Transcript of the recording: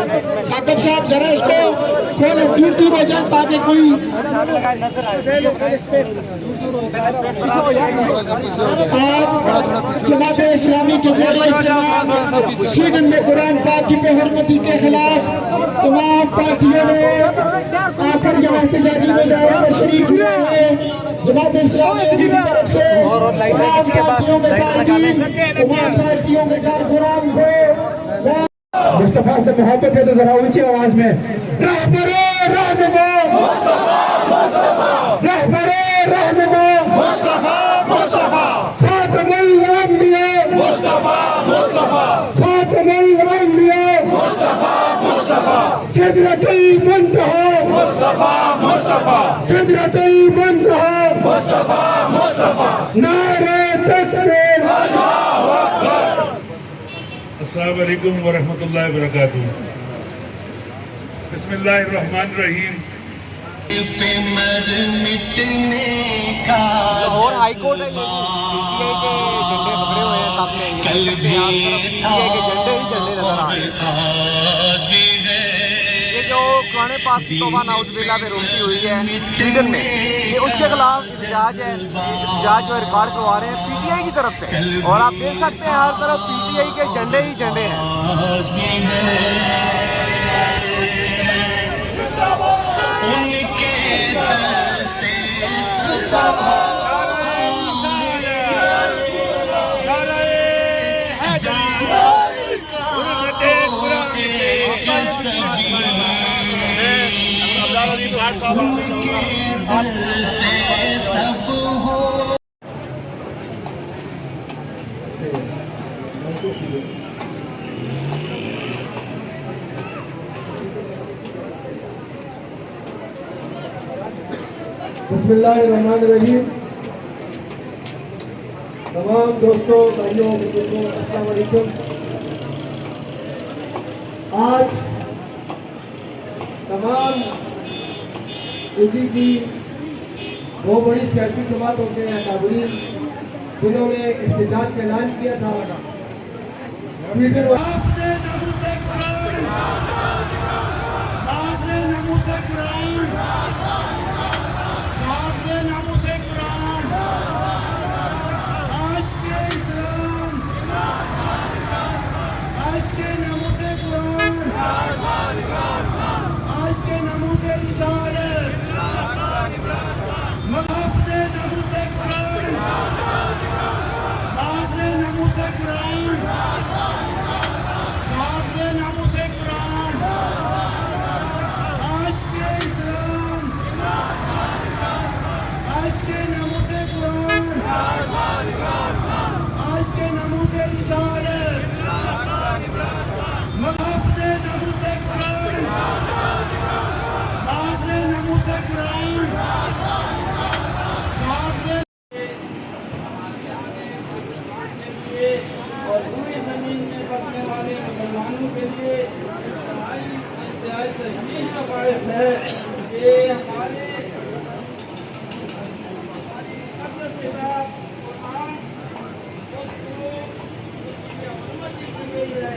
साकिब साहब जरा इसको खोले, दूर दूर हो जाए ताकि कोई आज जमात इस्लामी के स्वीडन में कुरान पाक की बेहरमती के खिलाफ तमाम पार्टियों ने आकर यहाँ एहतजाजी मुजाहरे में शरीक हुए हैं। जमात इस्लामी की तरफ से तमाम पार्टियों के कारकुनान को मुस्तफा से मोहब्बत है तो जरा ऊंची आवाज में रहबरे रहनुमा मुस्तफा मुस्तफा, रहबरे रहनुमा मुस्तफा मुस्तफा, खातमुल अंबिया मुस्तफा मुस्तफा, खातमुल अंबिया मुस्तफा मुस्तफा, सिदरतुल मुंतहा मुस्तफा मुस्तफा, सिदरतुल मुंतहा मुस्तफा मुस्तफा, नारे तकबीर अल्लाहु अकबर। अस्सलामु अलैकुम व रहमतुल्लाहि व बरकातुहू। बिस्मिल्लाहिर्रहमानिर्रहीम। लाहौर हाई कोर्ट है, पीटीआई के झंडे पकड़े हुए हैं सामने, पीटीआई के झंडे ही झंडे नजर आ रहे हैं। ये जो कुरान पाक तौबा नाउज़ुबिल्लाह पे रोकी हुई है स्वीडन में, ये उसके खिलाफ एहतजाज है, एहतजाज जो रिकॉर्ड करवा रहे हैं पीटीआई की तरफ से, और आप देख सकते हैं हर तरफ पीटीआई के झंडे ही झंडे हैं। बिस्मिल्लाहिर्रहमानिर्रहीम। तमाम दोस्तों, भाइयों, बुजुर्गों, अस्सलाम वालेकुम। आज तमाम उर्दू की दो बड़ी सियासी जमातों के अकाबरीन जिन्होंने एहतजाज का ऐलान किया था स्वीडन और पूरी जमीन में बसने वाले मुसलमानों के लिए तशवीश का बायस है कि हमारे के साथ कुरान की गई है,